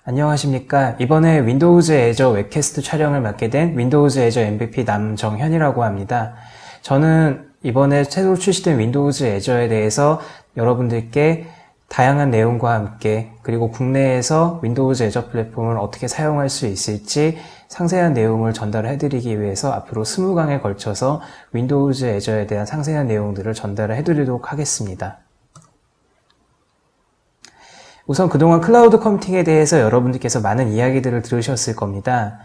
안녕하십니까. 이번에 윈도우즈 애저 웹캐스트 촬영을 맡게 된 윈도우즈 애저 MVP 남정현이라고 합니다. 저는 이번에 새로 출시된 윈도우즈 애저에 대해서 여러분들께 다양한 내용과 함께 그리고 국내에서 윈도우즈 애저 플랫폼을 어떻게 사용할 수 있을지 상세한 내용을 전달해드리기 위해서 앞으로 20강에 걸쳐서 윈도우즈 애저에 대한 상세한 내용들을 전달해드리도록 하겠습니다. 우선 그동안 클라우드 컴퓨팅에 대해서 여러분들께서 많은 이야기들을 들으셨을 겁니다.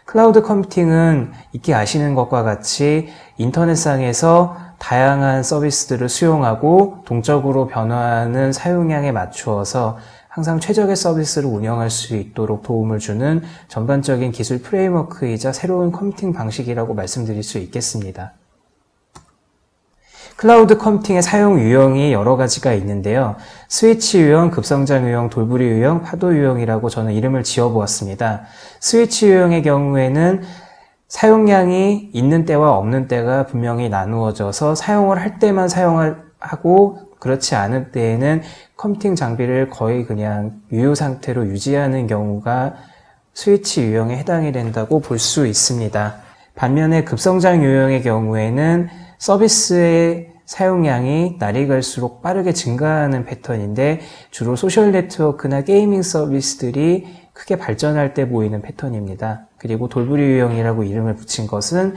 클라우드 컴퓨팅은 익히 아시는 것과 같이 인터넷상에서 다양한 서비스들을 수용하고 동적으로 변화하는 사용량에 맞추어서 항상 최적의 서비스를 운영할 수 있도록 도움을 주는 전반적인 기술 프레임워크이자 새로운 컴퓨팅 방식이라고 말씀드릴 수 있겠습니다. 클라우드 컴퓨팅의 사용 유형이 여러 가지가 있는데요. 스위치 유형, 급성장 유형, 돌부리 유형, 파도 유형이라고 저는 이름을 지어보았습니다. 스위치 유형의 경우에는 사용량이 있는 때와 없는 때가 분명히 나누어져서 사용을 할 때만 사용하고 그렇지 않을 때에는 컴퓨팅 장비를 거의 그냥 유효 상태로 유지하는 경우가 스위치 유형에 해당이 된다고 볼 수 있습니다. 반면에 급성장 유형의 경우에는 서비스의 사용량이 날이 갈수록 빠르게 증가하는 패턴인데 주로 소셜 네트워크나 게이밍 서비스들이 크게 발전할 때 보이는 패턴입니다. 그리고 돌부리 유형이라고 이름을 붙인 것은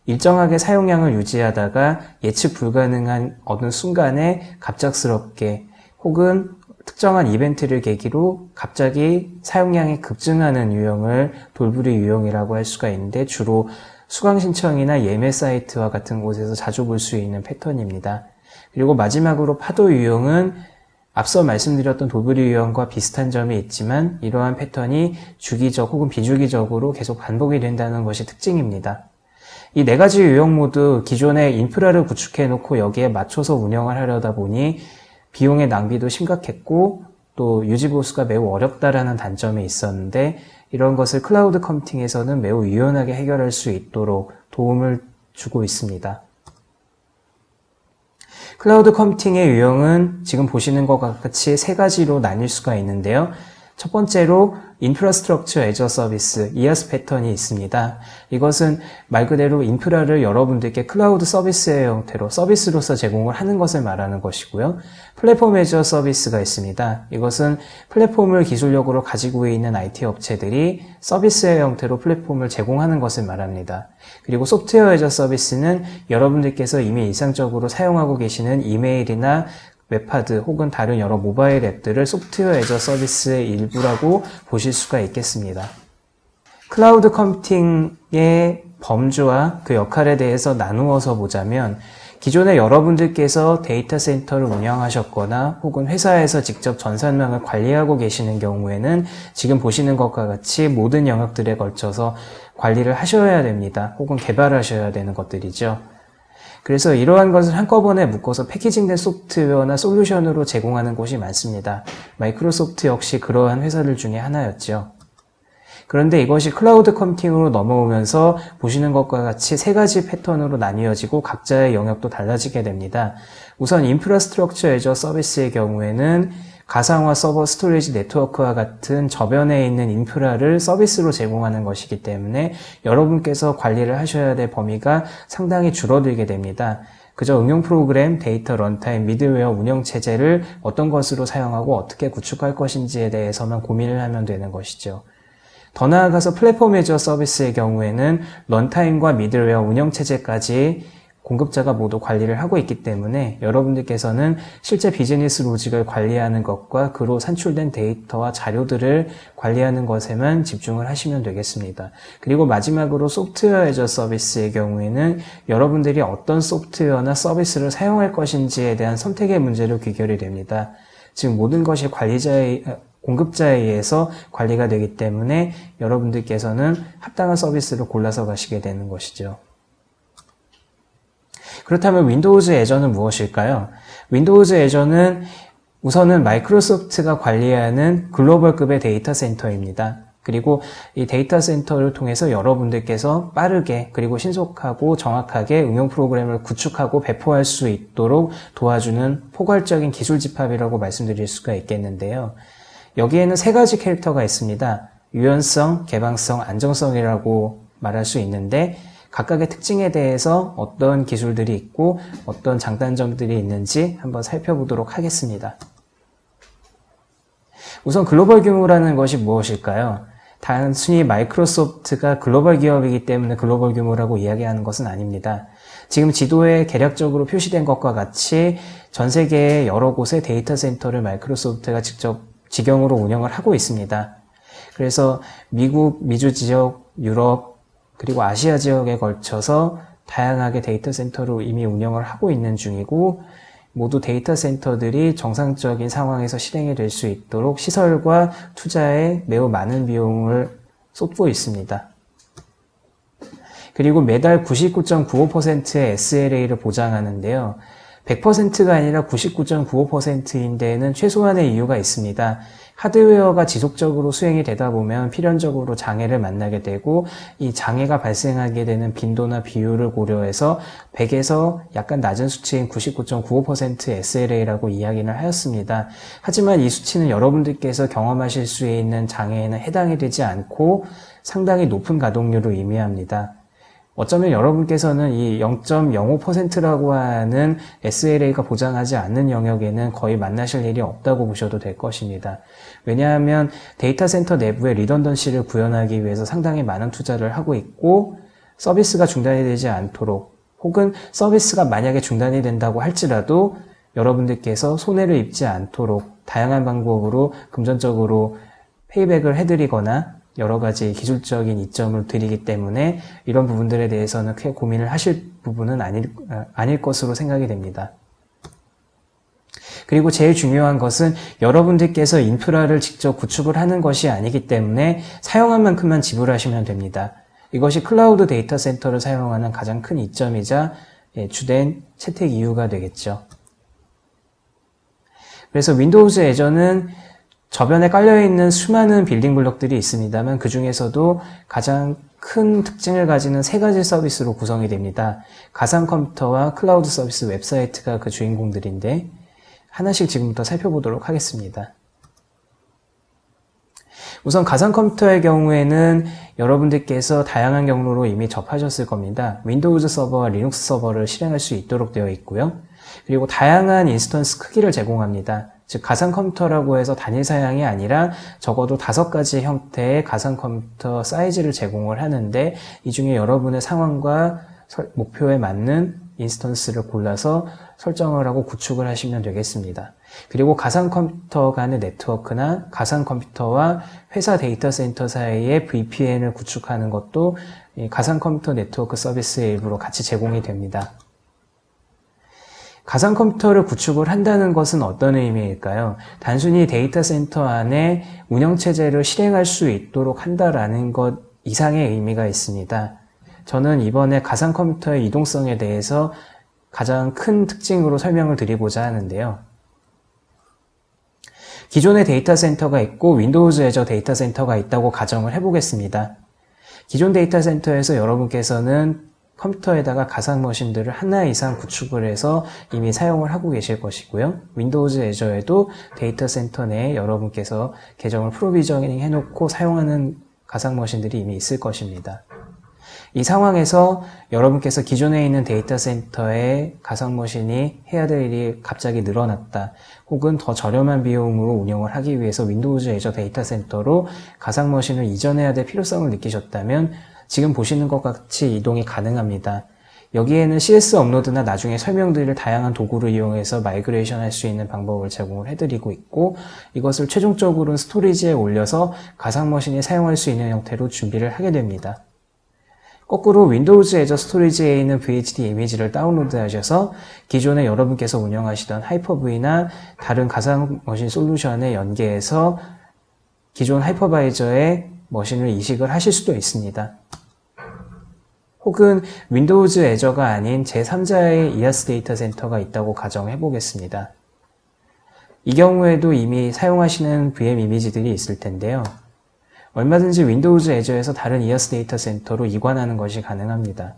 일정하게 사용량을 유지하다가 예측 불가능한 어느 순간에 갑작스럽게 혹은 특정한 이벤트를 계기로 갑자기 사용량이 급증하는 유형을 돌부리 유형이라고 할 수가 있는데 주로 수강 신청이나 예매 사이트와 같은 곳에서 자주 볼 수 있는 패턴입니다. 그리고 마지막으로 파도 유형은 앞서 말씀드렸던 돌부리 유형과 비슷한 점이 있지만 이러한 패턴이 주기적 혹은 비주기적으로 계속 반복이 된다는 것이 특징입니다. 이 네 가지 유형 모두 기존의 인프라를 구축해 놓고 여기에 맞춰서 운영을 하려다 보니 비용의 낭비도 심각했고 또 유지보수가 매우 어렵다라는 단점이 있었는데 이런 것을 클라우드 컴퓨팅에서는 매우 유연하게 해결할 수 있도록 도움을 주고 있습니다. 클라우드 컴퓨팅의 유형은 지금 보시는 것과 같이 세 가지로 나뉠 수가 있는데요. 첫 번째로 인프라스트럭처 애저 서비스, 이아스 패턴이 있습니다. 이것은 말 그대로 인프라를 여러분들께 클라우드 서비스의 형태로 서비스로서 제공을 하는 것을 말하는 것이고요. 플랫폼 애저 서비스가 있습니다. 이것은 플랫폼을 기술력으로 가지고 있는 IT 업체들이 서비스의 형태로 플랫폼을 제공하는 것을 말합니다. 그리고 소프트웨어 애저 서비스는 여러분들께서 이미 일상적으로 사용하고 계시는 이메일이나 웹하드 혹은 다른 여러 모바일 앱들을 소프트웨어 애저 서비스의 일부라고 보실 수가 있겠습니다. 클라우드 컴퓨팅의 범주와 그 역할에 대해서 나누어서 보자면 기존에 여러분들께서 데이터 센터를 운영하셨거나 혹은 회사에서 직접 전산망을 관리하고 계시는 경우에는 지금 보시는 것과 같이 모든 영역들에 걸쳐서 관리를 하셔야 됩니다. 혹은 개발하셔야 되는 것들이죠. 그래서 이러한 것을 한꺼번에 묶어서 패키징된 소프트웨어나 솔루션으로 제공하는 곳이 많습니다. 마이크로소프트 역시 그러한 회사들 중에 하나였죠. 그런데 이것이 클라우드 컴퓨팅으로 넘어오면서 보시는 것과 같이 세 가지 패턴으로 나뉘어지고 각자의 영역도 달라지게 됩니다. 우선 인프라스트럭처 애저 서비스의 경우에는 가상화 서버 스토리지 네트워크와 같은 저변에 있는 인프라를 서비스로 제공하는 것이기 때문에 여러분께서 관리를 하셔야 될 범위가 상당히 줄어들게 됩니다. 그저 응용 프로그램, 데이터 런타임, 미들웨어 운영체제를 어떤 것으로 사용하고 어떻게 구축할 것인지에 대해서만 고민을 하면 되는 것이죠. 더 나아가서 플랫폼 애저 서비스의 경우에는 런타임과 미들웨어 운영체제까지 공급자가 모두 관리를 하고 있기 때문에 여러분들께서는 실제 비즈니스 로직을 관리하는 것과 그로 산출된 데이터와 자료들을 관리하는 것에만 집중을 하시면 되겠습니다. 그리고 마지막으로 소프트웨어 애저 서비스의 경우에는 여러분들이 어떤 소프트웨어나 서비스를 사용할 것인지에 대한 선택의 문제로 귀결이 됩니다. 즉 모든 것이 공급자에 의해서 관리가 되기 때문에 여러분들께서는 합당한 서비스를 골라서 가시게 되는 것이죠. 그렇다면 윈도우즈 애저는 무엇일까요? 윈도우즈 애저는 우선은 마이크로소프트가 관리하는 글로벌급의 데이터 센터입니다. 그리고 이 데이터 센터를 통해서 여러분들께서 빠르게 그리고 신속하고 정확하게 응용 프로그램을 구축하고 배포할 수 있도록 도와주는 포괄적인 기술 집합이라고 말씀드릴 수가 있겠는데요. 여기에는 세 가지 캐릭터가 있습니다. 유연성, 개방성, 안정성이라고 말할 수 있는데 각각의 특징에 대해서 어떤 기술들이 있고 어떤 장단점들이 있는지 한번 살펴보도록 하겠습니다. 우선 글로벌 규모라는 것이 무엇일까요? 단순히 마이크로소프트가 글로벌 기업이기 때문에 글로벌 규모라고 이야기하는 것은 아닙니다. 지금 지도에 개략적으로 표시된 것과 같이 전 세계의 여러 곳의 데이터 센터를 마이크로소프트가 직접 직영으로 운영을 하고 있습니다. 그래서 미국, 미주 지역, 유럽, 그리고 아시아 지역에 걸쳐서 다양하게 데이터 센터로 이미 운영을 하고 있는 중이고 모두 데이터 센터들이 정상적인 상황에서 실행이 될 수 있도록 시설과 투자에 매우 많은 비용을 쏟고 있습니다. 그리고 매달 99.95%의 SLA를 보장하는데요. 100%가 아니라 99.95%인 데에는 최소한의 이유가 있습니다. 하드웨어가 지속적으로 수행이 되다 보면 필연적으로 장애를 만나게 되고 이 장애가 발생하게 되는 빈도나 비율을 고려해서 100에서 약간 낮은 수치인 99.95% SLA라고 이야기를 하였습니다. 하지만 이 수치는 여러분들께서 경험하실 수 있는 장애에는 해당이 되지 않고 상당히 높은 가동률을 의미합니다. 어쩌면 여러분께서는 이 0.05%라고 하는 SLA가 보장하지 않는 영역에는 거의 만나실 일이 없다고 보셔도 될 것입니다. 왜냐하면 데이터 센터 내부의 리던던시를 구현하기 위해서 상당히 많은 투자를 하고 있고 서비스가 중단이 되지 않도록 혹은 서비스가 만약에 중단이 된다고 할지라도 여러분들께서 손해를 입지 않도록 다양한 방법으로 금전적으로 페이백을 해드리거나 여러 가지 기술적인 이점을 드리기 때문에 이런 부분들에 대해서는 크게 고민을 하실 부분은 아닐 것으로 생각이 됩니다. 그리고 제일 중요한 것은 여러분들께서 인프라를 직접 구축을 하는 것이 아니기 때문에 사용한 만큼만 지불하시면 됩니다. 이것이 클라우드 데이터 센터를 사용하는 가장 큰 이점이자 주된 채택 이유가 되겠죠. 그래서 윈도우즈 애저는 저변에 깔려있는 수많은 빌딩 블록들이 있습니다만 그 중에서도 가장 큰 특징을 가지는 세 가지 서비스로 구성이 됩니다. 가상 컴퓨터와 클라우드 서비스 웹사이트가 그 주인공들인데 하나씩 지금부터 살펴보도록 하겠습니다. 우선 가상 컴퓨터의 경우에는 여러분들께서 다양한 경로로 이미 접하셨을 겁니다. 윈도우즈 서버와 리눅스 서버를 실행할 수 있도록 되어 있고요. 그리고 다양한 인스턴스 크기를 제공합니다. 즉 가상 컴퓨터라고 해서 단일 사양이 아니라 적어도 5가지 형태의 가상 컴퓨터 사이즈를 제공을 하는데 이 중에 여러분의 상황과 목표에 맞는 인스턴스를 골라서 설정을 하고 구축을 하시면 되겠습니다. 그리고 가상 컴퓨터 간의 네트워크나 가상 컴퓨터와 회사 데이터 센터 사이에 VPN을 구축하는 것도 가상 컴퓨터 네트워크 서비스의 일부로 같이 제공이 됩니다. 가상 컴퓨터를 구축을 한다는 것은 어떤 의미일까요? 단순히 데이터 센터 안에 운영체제를 실행할 수 있도록 한다라는 것 이상의 의미가 있습니다. 저는 이번에 가상 컴퓨터의 이동성에 대해서 가장 큰 특징으로 설명을 드리고자 하는데요. 기존의 데이터 센터가 있고 윈도우즈 애저 데이터 센터가 있다고 가정을 해보겠습니다. 기존 데이터 센터에서 여러분께서는 컴퓨터에다가 가상 머신들을 하나 이상 구축을 해서 이미 사용을 하고 계실 것이고요. 윈도우즈 애저에도 데이터 센터 내에 여러분께서 계정을 프로비저닝 해놓고 사용하는 가상 머신들이 이미 있을 것입니다. 이 상황에서 여러분께서 기존에 있는 데이터 센터에 가상 머신이 해야 될 일이 갑자기 늘어났다. 혹은 더 저렴한 비용으로 운영을 하기 위해서 윈도우즈 애저 데이터 센터로 가상 머신을 이전해야 될 필요성을 느끼셨다면 지금 보시는 것 같이 이동이 가능합니다. 여기에는 CS 업로드나 나중에 설명드릴 다양한 도구를 이용해서 마이그레이션 할 수 있는 방법을 제공을 해드리고 있고 이것을 최종적으로는 스토리지에 올려서 가상 머신이 사용할 수 있는 형태로 준비를 하게 됩니다. 거꾸로 윈도우즈 애저 스토리지에 있는 VHD 이미지를 다운로드 하셔서 기존에 여러분께서 운영하시던 하이퍼V나 다른 가상 머신 솔루션에 연계해서 기존 하이퍼바이저의 머신을 이식을 하실 수도 있습니다. 혹은 윈도우즈 애저가 아닌 제3자의 이아스 데이터 센터가 있다고 가정해 보겠습니다. 이 경우에도 이미 사용하시는 VM 이미지들이 있을 텐데요. 얼마든지 윈도우즈 애저에서 다른 이아스 데이터 센터로 이관하는 것이 가능합니다.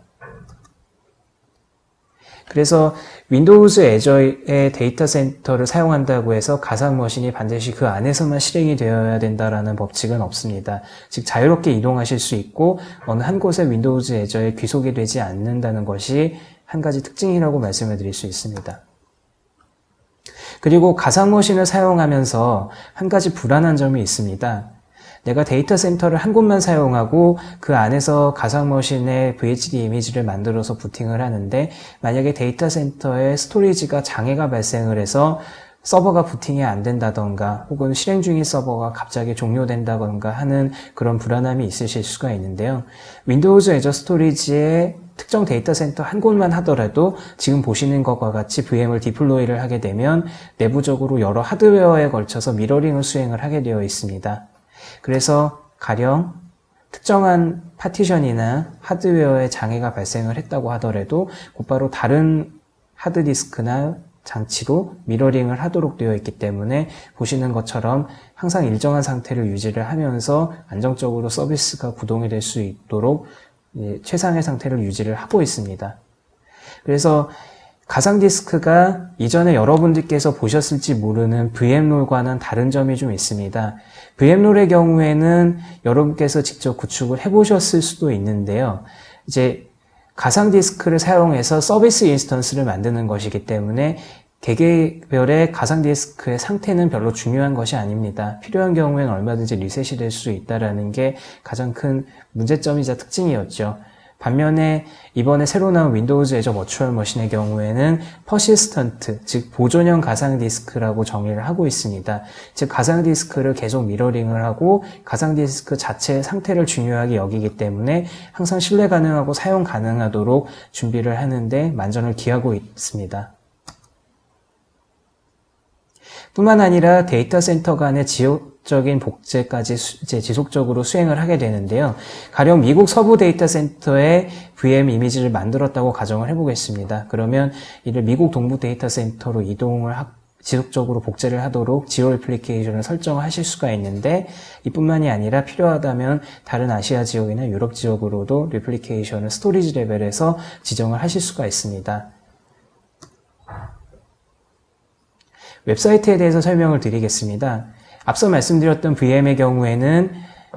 그래서 윈도우즈 애저의 데이터 센터를 사용한다고 해서 가상 머신이 반드시 그 안에서만 실행이 되어야 된다라는 법칙은 없습니다. 즉 자유롭게 이동하실 수 있고 어느 한 곳에 윈도우즈 애저에 귀속이 되지 않는다는 것이 한 가지 특징이라고 말씀을 드릴 수 있습니다. 그리고 가상 머신을 사용하면서 한 가지 불안한 점이 있습니다. 내가 데이터 센터를 한 곳만 사용하고 그 안에서 가상머신의 VHD 이미지를 만들어서 부팅을 하는데 만약에 데이터 센터에 스토리지가 장애가 발생을 해서 서버가 부팅이 안 된다던가 혹은 실행 중인 서버가 갑자기 종료된다던가 하는 그런 불안함이 있으실 수가 있는데요. 윈도우즈 애저 스토리지의 특정 데이터 센터 한 곳만 하더라도 지금 보시는 것과 같이 VM을 디플로이를 하게 되면 내부적으로 여러 하드웨어에 걸쳐서 미러링을 수행을 하게 되어 있습니다. 그래서 가령 특정한 파티션이나 하드웨어에 장애가 발생을 했다고 하더라도 곧바로 다른 하드디스크나 장치로 미러링을 하도록 되어 있기 때문에 보시는 것처럼 항상 일정한 상태를 유지를 하면서 안정적으로 서비스가 구동이 될 수 있도록 최상의 상태를 유지를 하고 있습니다. 그래서 가상디스크가 이전에 여러분들께서 보셨을지 모르는 VM롤과는 다른 점이 좀 있습니다. VM롤의 경우에는 여러분께서 직접 구축을 해보셨을 수도 있는데요. 이제 가상디스크를 사용해서 서비스 인스턴스를 만드는 것이기 때문에 개개별의 가상디스크의 상태는 별로 중요한 것이 아닙니다. 필요한 경우에는 얼마든지 리셋이 될 수 있다는 게 가장 큰 문제점이자 특징이었죠. 반면에 이번에 새로 나온 윈도우즈 애저 버추얼 머신의 경우에는 퍼시스턴트, 즉 보존형 가상 디스크라고 정의를 하고 있습니다. 즉 가상 디스크를 계속 미러링을 하고 가상 디스크 자체의 상태를 중요하게 여기기 때문에 항상 신뢰 가능하고 사용 가능하도록 준비를 하는데 만전을 기하고 있습니다. 뿐만 아니라 데이터 센터 간의 지역적인 복제까지 이제 지속적으로 수행을 하게 되는데요. 가령 미국 서부 데이터 센터에 VM 이미지를 만들었다고 가정을 해보겠습니다. 그러면 이를 미국 동부 데이터 센터로 이동을 지속적으로 복제를 하도록 지로 애플리케이션을 설정하실 수가 있는데 이뿐만이 아니라 필요하다면 다른 아시아 지역이나 유럽 지역으로도 애플리케이션을 스토리지 레벨에서 지정을 하실 수가 있습니다. 웹사이트에 대해서 설명을 드리겠습니다. 앞서 말씀드렸던 VM의 경우에는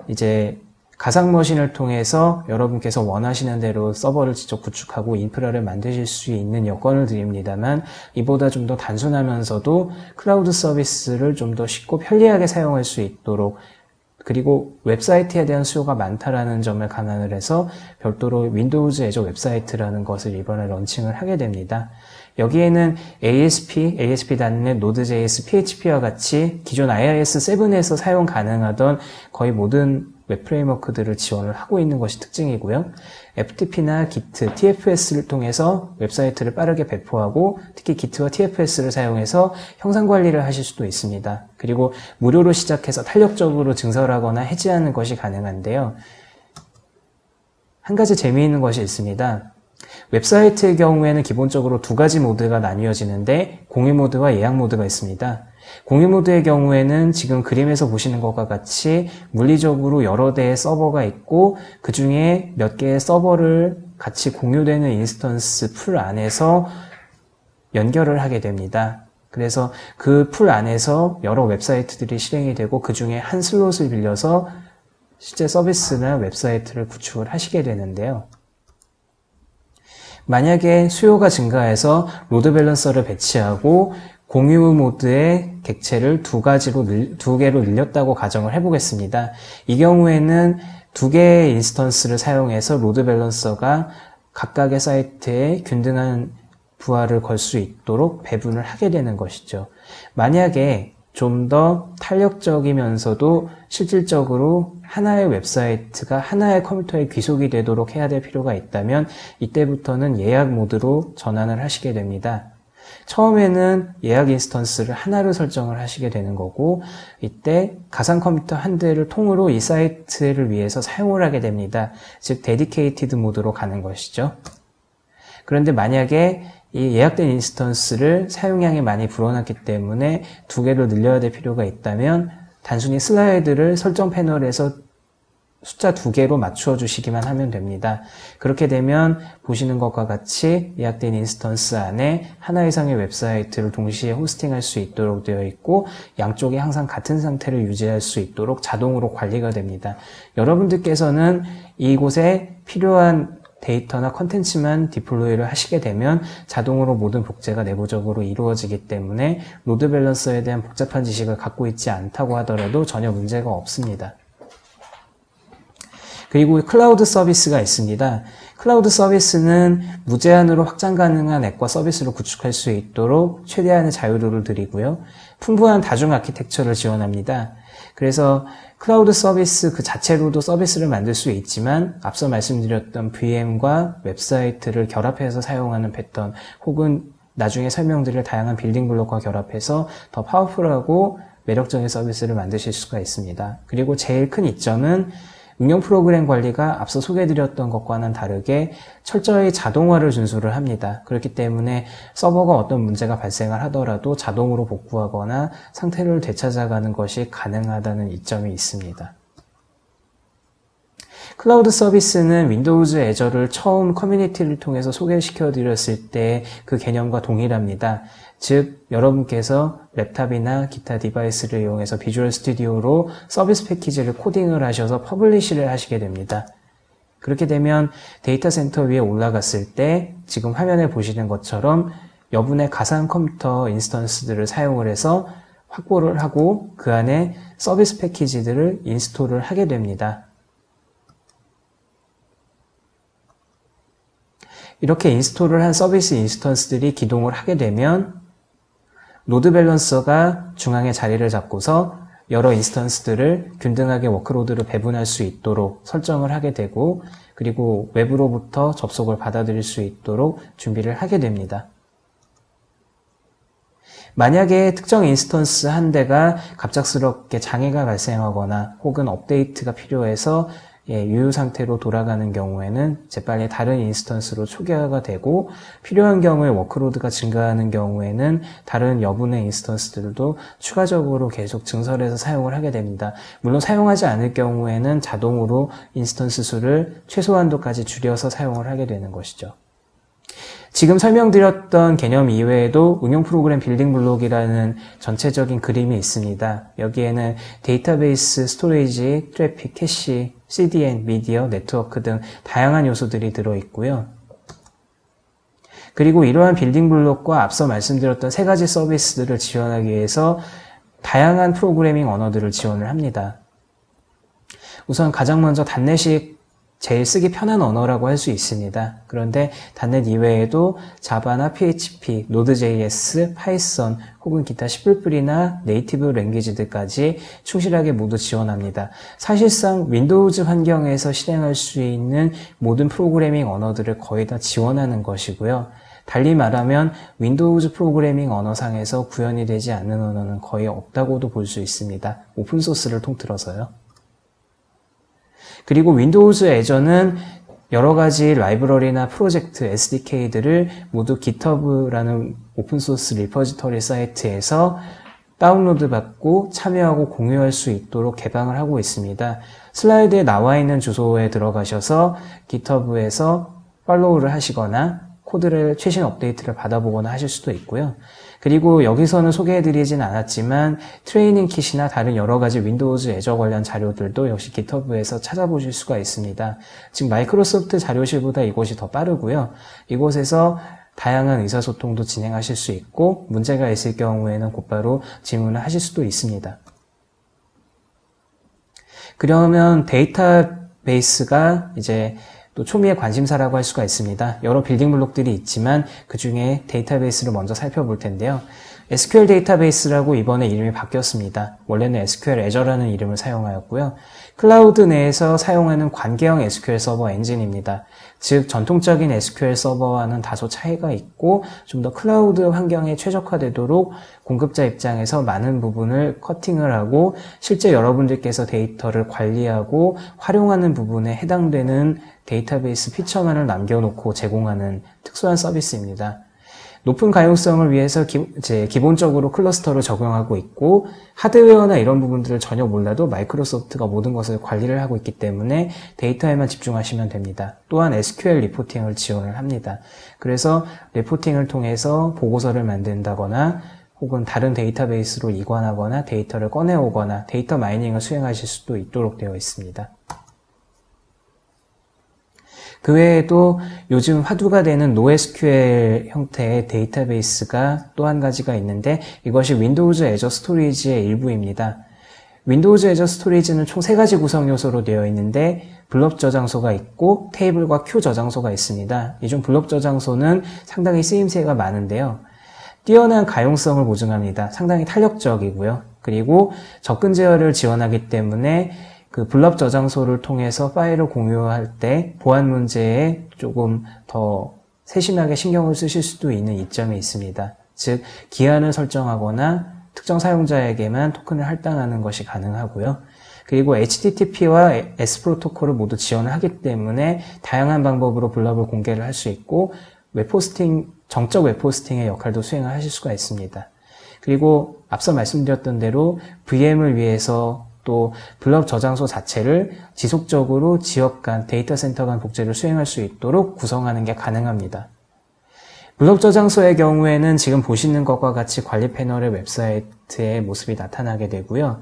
이제 가상머신을 통해서 여러분께서 원하시는 대로 서버를 직접 구축하고 인프라를 만드실 수 있는 여건을 드립니다만 이보다 좀 더 단순하면서도 클라우드 서비스를 좀 더 쉽고 편리하게 사용할 수 있도록 그리고 웹사이트에 대한 수요가 많다라는 점을 감안을 해서 별도로 윈도우즈 애저 웹사이트라는 것을 이번에 런칭을 하게 됩니다. 여기에는 ASP.NET, Node.js, PHP와 같이 기존 iOS7에서 사용 가능하던 거의 모든 웹 프레임워크들을 지원을 하고 있는 것이 특징이고요. FTP나 Git, TFS를 통해서 웹사이트를 빠르게 배포하고 특히 Git와 TFS를 사용해서 형상 관리를 하실 수도 있습니다. 그리고 무료로 시작해서 탄력적으로 증설하거나 해지하는 것이 가능한데요. 한 가지 재미있는 것이 있습니다. 웹사이트의 경우에는 기본적으로 두 가지 모드가 나뉘어지는데 공유 모드와 예약 모드가 있습니다. 공유 모드의 경우에는 지금 그림에서 보시는 것과 같이 물리적으로 여러 대의 서버가 있고 그 중에 몇 개의 서버를 같이 공유되는 인스턴스 풀 안에서 연결을 하게 됩니다. 그래서 그 풀 안에서 여러 웹사이트들이 실행이 되고 그 중에 한 슬롯을 빌려서 실제 서비스나 웹사이트를 구축을 하시게 되는데요. 만약에 수요가 증가해서 로드 밸런서를 배치하고 공유 모드의 객체를 두 개로 늘렸다고 가정을 해보겠습니다. 이 경우에는 두 개의 인스턴스를 사용해서 로드 밸런서가 각각의 사이트에 균등한 부하를 걸 수 있도록 배분을 하게 되는 것이죠. 만약에 좀 더 탄력적이면서도 실질적으로 하나의 웹사이트가 하나의 컴퓨터에 귀속이 되도록 해야 될 필요가 있다면 이때부터는 예약 모드로 전환을 하시게 됩니다. 처음에는 예약 인스턴스를 하나로 설정을 하시게 되는 거고 이때 가상 컴퓨터 한 대를 통으로 이 사이트를 위해서 사용을 하게 됩니다. 즉 데디케이티드 모드로 가는 것이죠. 그런데 만약에 이 예약된 인스턴스를 사용량이 많이 불어났기 때문에 두 개로 늘려야 될 필요가 있다면 단순히 슬라이드를 설정 패널에서 숫자 2개로 맞추어 주시기만 하면 됩니다. 그렇게 되면 보시는 것과 같이 예약된 인스턴스 안에 하나 이상의 웹사이트를 동시에 호스팅할 수 있도록 되어 있고 양쪽이 항상 같은 상태를 유지할 수 있도록 자동으로 관리가 됩니다. 여러분들께서는 이곳에 필요한 데이터나 컨텐츠만 디플로이를 하시게 되면 자동으로 모든 복제가 내부적으로 이루어지기 때문에 로드 밸런서에 대한 복잡한 지식을 갖고 있지 않다고 하더라도 전혀 문제가 없습니다. 그리고 클라우드 서비스가 있습니다. 클라우드 서비스는 무제한으로 확장 가능한 앱과 서비스를 구축할 수 있도록 최대한의 자유도를 드리고요. 풍부한 다중 아키텍처를 지원합니다. 그래서 클라우드 서비스 그 자체로도 서비스를 만들 수 있지만 앞서 말씀드렸던 VM과 웹사이트를 결합해서 사용하는 패턴 혹은 나중에 설명드릴 다양한 빌딩 블록과 결합해서 더 파워풀하고 매력적인 서비스를 만드실 수가 있습니다. 그리고 제일 큰 이점은 응용 프로그램 관리가 앞서 소개해드렸던 것과는 다르게 철저히 자동화를 준수를 합니다. 그렇기 때문에 서버가 어떤 문제가 발생을 하더라도 자동으로 복구하거나 상태를 되찾아가는 것이 가능하다는 이점이 있습니다. 클라우드 서비스는 윈도우즈 애저를 처음 커뮤니티를 통해서 소개시켜 드렸을 때 그 개념과 동일합니다. 즉 여러분께서 랩탑이나 기타 디바이스를 이용해서 비주얼 스튜디오로 서비스 패키지를 코딩을 하셔서 퍼블리시를 하시게 됩니다. 그렇게 되면 데이터 센터 위에 올라갔을 때 지금 화면에 보시는 것처럼 여분의 가상 컴퓨터 인스턴스들을 사용을 해서 확보를 하고 그 안에 서비스 패키지들을 인스톨을 하게 됩니다. 이렇게 인스톨을 한 서비스 인스턴스들이 기동을 하게 되면 로드 밸런서가 중앙에 자리를 잡고서 여러 인스턴스들을 균등하게 워크로드를 배분할 수 있도록 설정을 하게 되고 그리고 외부로부터 접속을 받아들일 수 있도록 준비를 하게 됩니다. 만약에 특정 인스턴스 한 대가 갑작스럽게 장애가 발생하거나 혹은 업데이트가 필요해서 유효 상태로 돌아가는 경우에는 재빨리 다른 인스턴스로 초기화가 되고 필요한 경우에 워크로드가 증가하는 경우에는 다른 여분의 인스턴스들도 추가적으로 계속 증설해서 사용을 하게 됩니다. 물론 사용하지 않을 경우에는 자동으로 인스턴스 수를 최소한도까지 줄여서 사용을 하게 되는 것이죠. 지금 설명드렸던 개념 이외에도 응용 프로그램 빌딩 블록이라는 전체적인 그림이 있습니다. 여기에는 데이터베이스, 스토리지, 트래픽, 캐시, CDN, 미디어, 네트워크 등 다양한 요소들이 들어있고요. 그리고 이러한 빌딩 블록과 앞서 말씀드렸던 세 가지 서비스들을 지원하기 위해서 다양한 프로그래밍 언어들을 지원을 합니다. 우선 가장 먼저 단넷이 제일 쓰기 편한 언어라고 할 수 있습니다. 그런데 단넷 이외에도 자바나 PHP, 노드.js, 파이썬 혹은 기타 C++이나 네이티브 랭귀지들까지 충실하게 모두 지원합니다. 사실상 윈도우즈 환경에서 실행할 수 있는 모든 프로그래밍 언어들을 거의 다 지원하는 것이고요. 달리 말하면 윈도우즈 프로그래밍 언어상에서 구현이 되지 않는 언어는 거의 없다고도 볼 수 있습니다. 오픈소스를 통틀어서요. 그리고 윈도우즈 애저는 여러 가지 라이브러리나 프로젝트, SDK들을 모두 GitHub라는 오픈소스 리포지터리 사이트에서 다운로드 받고 참여하고 공유할 수 있도록 개방을 하고 있습니다. 슬라이드에 나와 있는 주소에 들어가셔서 GitHub에서 팔로우를 하시거나 코드를 최신 업데이트를 받아보거나 하실 수도 있고요. 그리고 여기서는 소개해드리진 않았지만 트레이닝 킷이나 다른 여러 가지 윈도우즈 애저 관련 자료들도 역시 GitHub에서 찾아보실 수가 있습니다. 즉 마이크로소프트 자료실보다 이곳이 더 빠르고요. 이곳에서 다양한 의사소통도 진행하실 수 있고 문제가 있을 경우에는 곧바로 질문을 하실 수도 있습니다. 그러면 데이터베이스가 이제 또 초미의 관심사라고 할 수가 있습니다. 여러 빌딩 블록들이 있지만 그 중에 데이터베이스를 먼저 살펴볼 텐데요. SQL 데이터베이스라고 이번에 이름이 바뀌었습니다. 원래는 SQL 애저라는 이름을 사용하였고요. 클라우드 내에서 사용하는 관계형 SQL 서버 엔진입니다. 즉 전통적인 SQL 서버와는 다소 차이가 있고 좀 더 클라우드 환경에 최적화되도록 공급자 입장에서 많은 부분을 커팅을 하고 실제 여러분들께서 데이터를 관리하고 활용하는 부분에 해당되는 데이터베이스 피처만을 남겨놓고 제공하는 특수한 서비스입니다. 높은 가용성을 위해서 기본적으로 클러스터를 적용하고 있고 하드웨어나 이런 부분들을 전혀 몰라도 마이크로소프트가 모든 것을 관리를 하고 있기 때문에 데이터에만 집중하시면 됩니다. 또한 SQL 리포팅을 지원을 합니다. 그래서 리포팅을 통해서 보고서를 만든다거나 혹은 다른 데이터베이스로 이관하거나 데이터를 꺼내오거나 데이터 마이닝을 수행하실 수도 있도록 되어 있습니다. 그 외에도 요즘 화두가 되는 NoSQL 형태의 데이터베이스가 또 한 가지가 있는데 이것이 윈도우즈 애저 스토리지의 일부입니다. 윈도우즈 애저 스토리지는 총 3가지 구성 요소로 되어 있는데 블럽 저장소가 있고 테이블과 큐 저장소가 있습니다. 이 중 블럽 저장소는 상당히 쓰임새가 많은데요. 뛰어난 가용성을 보증합니다. 상당히 탄력적이고요. 그리고 접근 제어를 지원하기 때문에 그 블럽 저장소를 통해서 파일을 공유할 때 보안 문제에 조금 더 세심하게 신경을 쓰실 수도 있는 이점이 있습니다. 즉, 기한을 설정하거나 특정 사용자에게만 토큰을 할당하는 것이 가능하고요. 그리고 HTTP와 S 프로토콜을 모두 지원을 하기 때문에 다양한 방법으로 블럽을 공개를 할 수 있고 정적 웹호스팅의 역할도 수행을 하실 수가 있습니다. 그리고 앞서 말씀드렸던 대로 VM을 위해서 또 블럽 저장소 자체를 지속적으로 지역 간, 데이터 센터 간 복제를 수행할 수 있도록 구성하는 게 가능합니다. 블럽 저장소의 경우에는 지금 보시는 것과 같이 관리 패널의 웹사이트의 모습이 나타나게 되고요.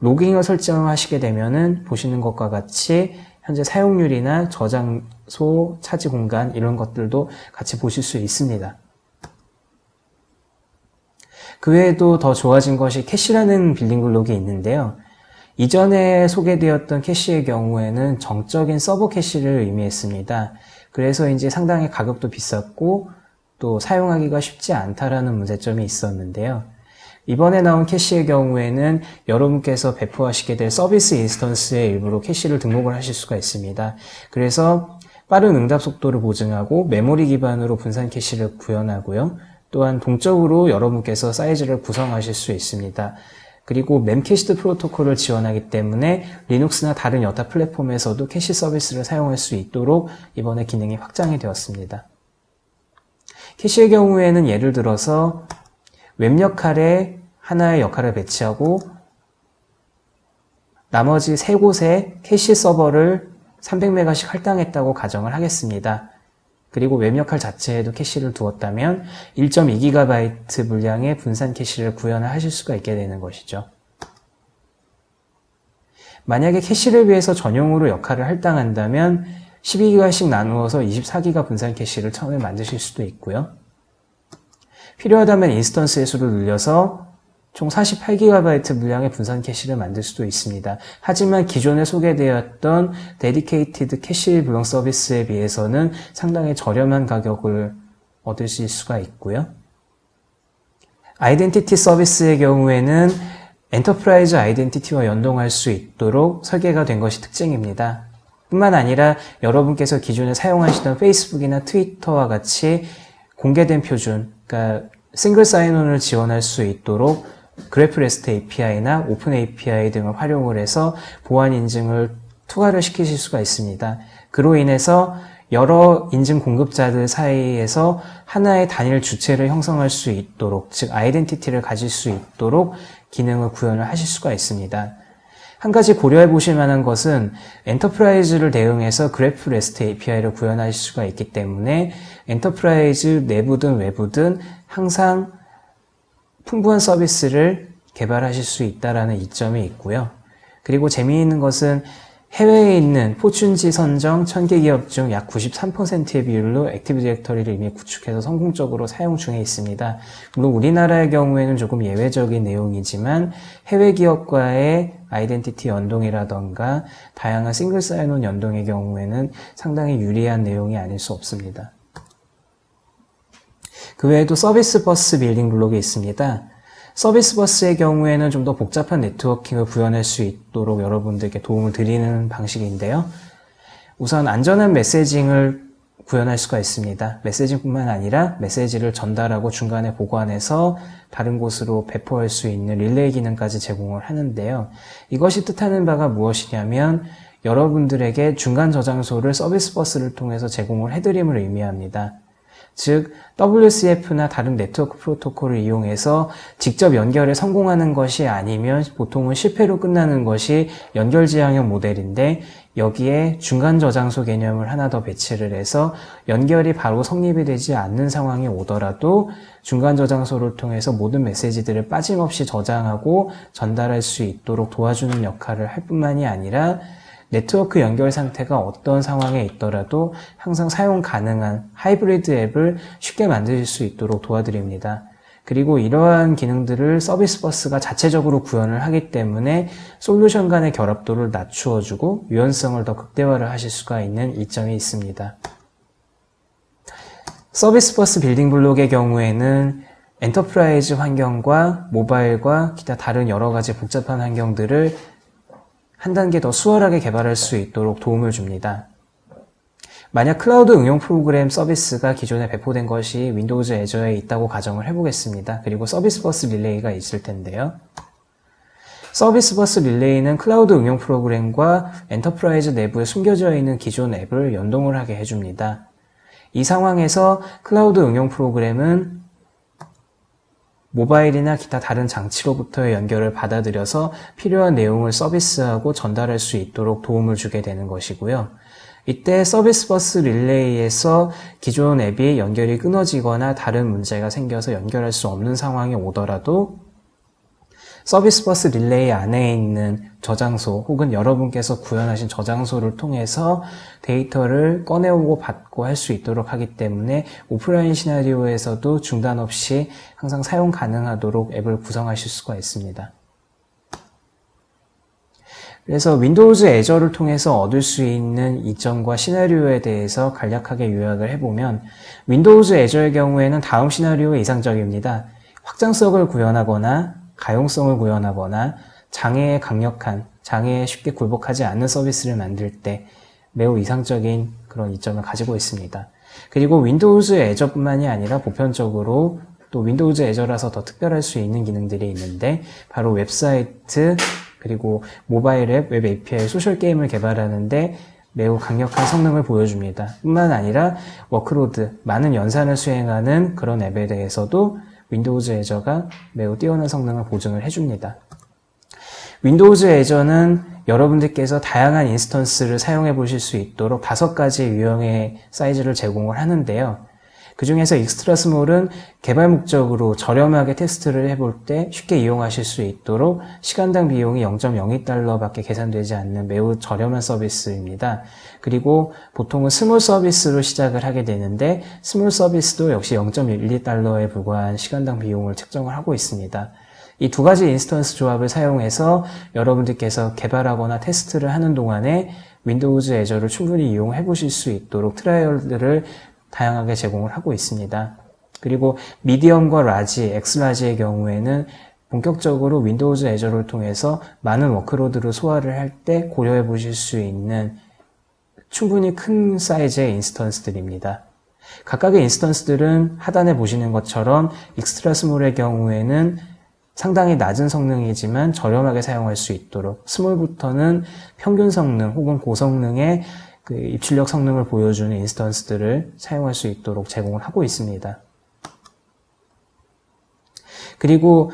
로깅을 설정하시게 되면은 보시는 것과 같이 현재 사용률이나 저장소, 차지 공간 이런 것들도 같이 보실 수 있습니다. 그 외에도 더 좋아진 것이 캐시라는 빌딩 블록이 있는데요. 이전에 소개되었던 캐시의 경우에는 정적인 서버 캐시를 의미했습니다. 그래서 이제 상당히 가격도 비쌌고 또 사용하기가 쉽지 않다라는 문제점이 있었는데요. 이번에 나온 캐시의 경우에는 여러분께서 배포하시게 될 서비스 인스턴스의 일부로 캐시를 등록을 하실 수가 있습니다. 그래서 빠른 응답 속도를 보증하고 메모리 기반으로 분산 캐시를 구현하고요. 또한 동적으로 여러분께서 사이즈를 구성하실 수 있습니다. 그리고 멤캐시드 프로토콜을 지원하기 때문에 리눅스나 다른 여타 플랫폼에서도 캐시 서비스를 사용할 수 있도록 이번에 기능이 확장이 되었습니다. 캐시의 경우에는 예를 들어서 웹 역할에 하나의 역할을 배치하고 나머지 3곳에 캐시 서버를 300메가씩 할당했다고 가정을 하겠습니다. 그리고 웹 역할 자체에도 캐시를 두었다면 1.2GB 분량의 분산 캐시를 구현을 하실 수가 있게 되는 것이죠. 만약에 캐시를 위해서 전용으로 역할을 할당한다면 12기가씩 나누어서 24기가 분산 캐시를 처음에 만드실 수도 있고요. 필요하다면 인스턴스의 수를 늘려서 총 48GB 분량의 분산 캐시를 만들 수도 있습니다. 하지만 기존에 소개되었던 데디케이티드 캐시 블록 서비스에 비해서는 상당히 저렴한 가격을 얻으실 수가 있고요. 아이덴티티 서비스의 경우에는 엔터프라이즈 아이덴티티와 연동할 수 있도록 설계가 된 것이 특징입니다. 뿐만 아니라 여러분께서 기존에 사용하시던 페이스북이나 트위터와 같이 공개된 표준, 그러니까 싱글 사인온을 지원할 수 있도록 그래프 레스트 API나 오픈 API 등을 활용을 해서 보안 인증을 투과를 시키실 수가 있습니다. 그로 인해서 여러 인증 공급자들 사이에서 하나의 단일 주체를 형성할 수 있도록, 즉 아이덴티티를 가질 수 있도록 기능을 구현을 하실 수가 있습니다. 한 가지 고려해 보실 만한 것은 엔터프라이즈를 대응해서 그래프 레스트 API를 구현하실 수가 있기 때문에 엔터프라이즈 내부든 외부든 항상 풍부한 서비스를 개발하실 수 있다는 이점이 있고요. 그리고 재미있는 것은 해외에 있는 포춘지 선정 1000개 기업 중 약 93%의 비율로 액티브 디렉터리를 이미 구축해서 성공적으로 사용 중에 있습니다. 물론 우리나라의 경우에는 조금 예외적인 내용이지만 해외 기업과의 아이덴티티 연동이라던가 다양한 싱글 사인온 연동의 경우에는 상당히 유리한 내용이 아닐 수 없습니다. 그 외에도 서비스 버스 빌딩 블록이 있습니다. 서비스 버스의 경우에는 좀 더 복잡한 네트워킹을 구현할 수 있도록 여러분들께 도움을 드리는 방식인데요. 우선 안전한 메시징을 구현할 수가 있습니다. 메시징뿐만 아니라 메시지를 전달하고 중간에 보관해서 다른 곳으로 배포할 수 있는 릴레이 기능까지 제공을 하는데요. 이것이 뜻하는 바가 무엇이냐면 여러분들에게 중간 저장소를 서비스 버스를 통해서 제공을 해드림을 의미합니다. 즉 WCF나 다른 네트워크 프로토콜을 이용해서 직접 연결에 성공하는 것이 아니면 보통은 실패로 끝나는 것이 연결 지향형 모델인데, 여기에 중간 저장소 개념을 하나 더 배치를 해서 연결이 바로 성립이 되지 않는 상황이 오더라도 중간 저장소를 통해서 모든 메시지들을 빠짐없이 저장하고 전달할 수 있도록 도와주는 역할을 할 뿐만이 아니라, 네트워크 연결 상태가 어떤 상황에 있더라도 항상 사용 가능한 하이브리드 앱을 쉽게 만드실 수 있도록 도와드립니다. 그리고 이러한 기능들을 서비스 버스가 자체적으로 구현을 하기 때문에 솔루션 간의 결합도를 낮추어주고 유연성을 더 극대화를 하실 수가 있는 이점이 있습니다. 서비스 버스 빌딩 블록의 경우에는 엔터프라이즈 환경과 모바일과 기타 다른 여러 가지 복잡한 환경들을 한 단계 더 수월하게 개발할 수 있도록 도움을 줍니다. 만약 클라우드 응용 프로그램 서비스가 기존에 배포된 것이 윈도우즈 애저에 있다고 가정을 해보겠습니다. 그리고 서비스 버스 릴레이가 있을 텐데요. 서비스 버스 릴레이는 클라우드 응용 프로그램과 엔터프라이즈 내부에 숨겨져 있는 기존 앱을 연동을 하게 해줍니다. 이 상황에서 클라우드 응용 프로그램은 모바일이나 기타 다른 장치로부터의 연결을 받아들여서 필요한 내용을 서비스하고 전달할 수 있도록 도움을 주게 되는 것이고요. 이때 서비스 버스 릴레이에서 기존 앱이 연결이 끊어지거나 다른 문제가 생겨서 연결할 수 없는 상황이 오더라도 서비스 버스 릴레이 안에 있는 저장소 혹은 여러분께서 구현하신 저장소를 통해서 데이터를 꺼내오고 받고 할 수 있도록 하기 때문에 오프라인 시나리오에서도 중단 없이 항상 사용 가능하도록 앱을 구성하실 수가 있습니다. 그래서 윈도우즈 애저를 통해서 얻을 수 있는 이점과 시나리오에 대해서 간략하게 요약을 해보면, 윈도우즈 애저의 경우에는 다음 시나리오가 이상적입니다. 확장성을 구현하거나 가용성을 구현하거나 장애에 강력한, 장애에 쉽게 굴복하지 않는 서비스를 만들 때 매우 이상적인 그런 이점을 가지고 있습니다. 그리고 윈도우즈 애저뿐만이 아니라 보편적으로 또 윈도우즈 애저라서 더 특별할 수 있는 기능들이 있는데, 바로 웹사이트 그리고 모바일 앱, 웹 API, 소셜 게임을 개발하는데 매우 강력한 성능을 보여줍니다. 뿐만 아니라 워크로드, 많은 연산을 수행하는 그런 앱에 대해서도 윈도우즈 애저가 매우 뛰어난 성능을 보증을 해줍니다. 윈도우즈 애저는 여러분들께서 다양한 인스턴스를 사용해 보실 수 있도록 5가지 유형의 사이즈를 제공을 하는데요. 그 중에서 익스트라 스몰은 개발 목적으로 저렴하게 테스트를 해볼 때 쉽게 이용하실 수 있도록 시간당 비용이 0.02달러밖에 계산되지 않는 매우 저렴한 서비스입니다. 그리고 보통은 스몰 서비스로 시작을 하게 되는데, 스몰 서비스도 역시 0.12달러에 불과한 시간당 비용을 책정을 하고 있습니다. 이 2가지 인스턴스 조합을 사용해서 여러분들께서 개발하거나 테스트를 하는 동안에 윈도우즈 애저를 충분히 이용해 보실 수 있도록 트라이얼들을 다양하게 제공을 하고 있습니다. 그리고 미디엄과 라지, 엑스라지의 경우에는 본격적으로 윈도우즈 애저를 통해서 많은 워크로드를 소화를 할 때 고려해 보실 수 있는 충분히 큰 사이즈의 인스턴스들입니다. 각각의 인스턴스들은 하단에 보시는 것처럼 익스트라 스몰의 경우에는 상당히 낮은 성능이지만 저렴하게 사용할 수 있도록, 스몰부터는 평균 성능 혹은 고성능의 그 입출력 성능을 보여주는 인스턴스들을 사용할 수 있도록 제공을 하고 있습니다. 그리고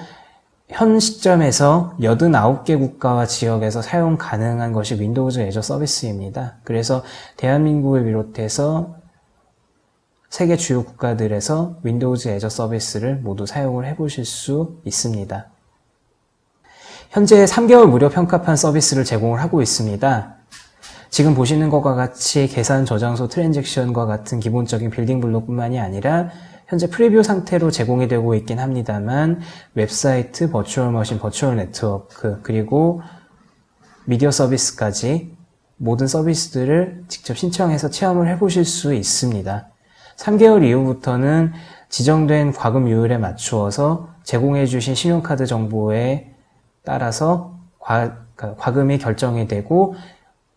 현 시점에서 89개 국가와 지역에서 사용 가능한 것이 윈도우즈 애저 서비스입니다. 그래서 대한민국을 비롯해서 세계 주요 국가들에서 윈도우즈 애저 서비스를 모두 사용을 해보실 수 있습니다. 현재 3개월 무료 평가판 서비스를 제공을 하고 있습니다. 지금 보시는 것과 같이 계산 저장소 트랜잭션과 같은 기본적인 빌딩 블록뿐만이 아니라 현재 프리뷰 상태로 제공이 되고 있긴 합니다만, 웹사이트, 버추얼 머신, 버추얼 네트워크, 그리고 미디어 서비스까지 모든 서비스들을 직접 신청해서 체험을 해보실 수 있습니다. 3개월 이후부터는 지정된 과금 요율에 맞추어서 제공해주신 신용카드 정보에 따라서 과금이 결정이 되고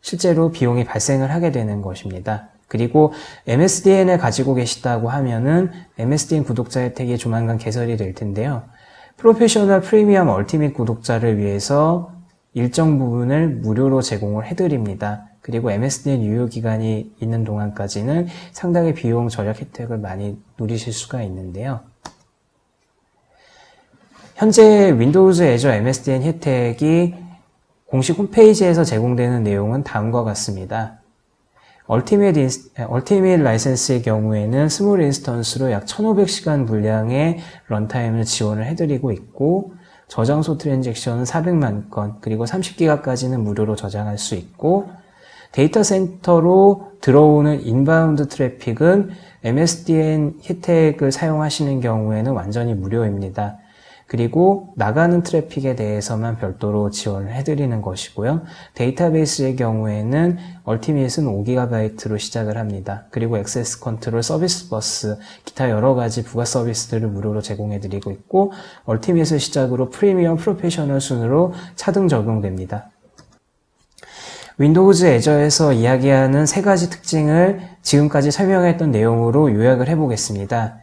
실제로 비용이 발생을 하게 되는 것입니다. 그리고 MSDN을 가지고 계시다고 하면은 MSDN 구독자 혜택이 조만간 개설이 될 텐데요. 프로페셔널 프리미엄 얼티밋 구독자를 위해서 일정 부분을 무료로 제공을 해드립니다. 그리고 MSDN 유효기간이 있는 동안까지는 상당히 비용 절약 혜택을 많이 누리실 수가 있는데요. 현재 윈도우즈 애저 MSDN 혜택이 공식 홈페이지에서 제공되는 내용은 다음과 같습니다. 얼티밋 라이센스의 경우에는 스몰 인스턴스로 약 1500시간 분량의 런타임을 지원을 해드리고 있고, 저장소 트랜잭션은 400만 건, 그리고 30기가까지는 무료로 저장할 수 있고, 데이터 센터로 들어오는 인바운드 트래픽은 MSDN 혜택을 사용하시는 경우에는 완전히 무료입니다. 그리고 나가는 트래픽에 대해서만 별도로 지원을 해드리는 것이고요. 데이터베이스의 경우에는 얼티밋은 5GB로 시작을 합니다. 그리고 액세스 컨트롤, 서비스 버스, 기타 여러 가지 부가 서비스들을 무료로 제공해드리고 있고, 얼티밋을 시작으로 프리미엄, 프로페셔널 순으로 차등 적용됩니다. 윈도우즈 애저에서 이야기하는 세 가지 특징을 지금까지 설명했던 내용으로 요약을 해보겠습니다.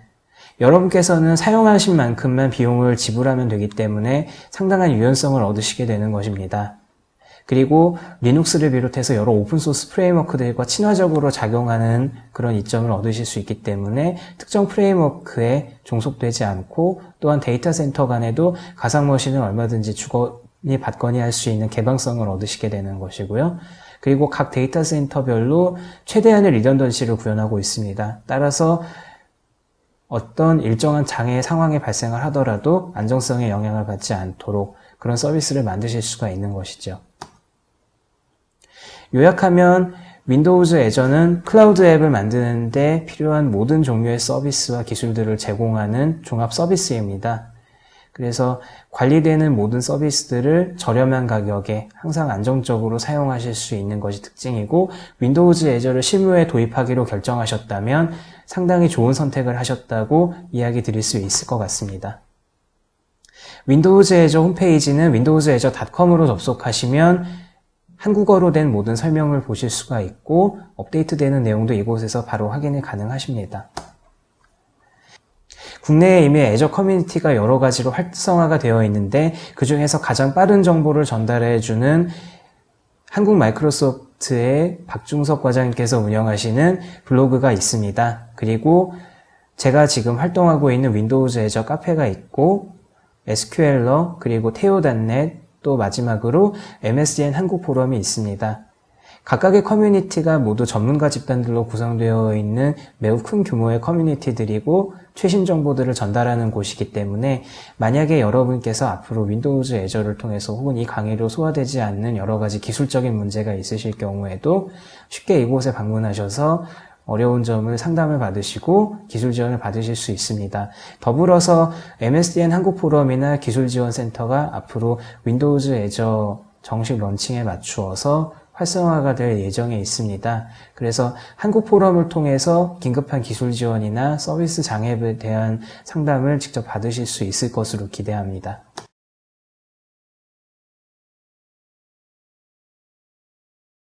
여러분께서는 사용하신 만큼만 비용을 지불하면 되기 때문에 상당한 유연성을 얻으시게 되는 것입니다. 그리고 리눅스를 비롯해서 여러 오픈소스 프레임워크들과 친화적으로 작용하는 그런 이점을 얻으실 수 있기 때문에 특정 프레임워크에 종속되지 않고, 또한 데이터 센터 간에도 가상 머신을 얼마든지 주거니 받거니 할 수 있는 개방성을 얻으시게 되는 것이고요. 그리고 각 데이터 센터별로 최대한의 리던던시를 구현하고 있습니다. 따라서 어떤 일정한 장애 상황이 발생을 하더라도 안정성에 영향을 받지 않도록 그런 서비스를 만드실 수가 있는 것이죠. 요약하면 윈도우즈 애저는 클라우드 앱을 만드는데 필요한 모든 종류의 서비스와 기술들을 제공하는 종합 서비스입니다. 그래서 관리되는 모든 서비스들을 저렴한 가격에 항상 안정적으로 사용하실 수 있는 것이 특징이고, 윈도우즈 애저를 실무에 도입하기로 결정하셨다면 상당히 좋은 선택을 하셨다고 이야기 드릴 수 있을 것 같습니다. 윈도우즈 애저 홈페이지는 windowsazure.com으로 접속하시면 한국어로 된 모든 설명을 보실 수가 있고, 업데이트되는 내용도 이곳에서 바로 확인이 가능하십니다. 국내에 이미 애저 커뮤니티가 여러 가지로 활성화가 되어 있는데, 그 중에서 가장 빠른 정보를 전달해주는 한국 마이크로소프트의 박중석 과장님께서 운영하시는 블로그가 있습니다. 그리고 제가 지금 활동하고 있는 윈도우즈 애저 카페가 있고, SQL러, 그리고 테오.net, 또 마지막으로 MSDN 한국 포럼이 있습니다. 각각의 커뮤니티가 모두 전문가 집단들로 구성되어 있는 매우 큰 규모의 커뮤니티들이고, 최신 정보들을 전달하는 곳이기 때문에 만약에 여러분께서 앞으로 윈도우즈 애저를 통해서 혹은 이 강의로 소화되지 않는 여러 가지 기술적인 문제가 있으실 경우에도 쉽게 이곳에 방문하셔서 어려운 점을 상담을 받으시고 기술 지원을 받으실 수 있습니다. 더불어서 MSDN 한국 포럼이나 기술지원센터가 앞으로 윈도우즈 애저 정식 런칭에 맞추어서 활성화가 될 예정에 있습니다. 그래서 한국 포럼을 통해서 긴급한 기술 지원이나 서비스 장애에 대한 상담을 직접 받으실 수 있을 것으로 기대합니다.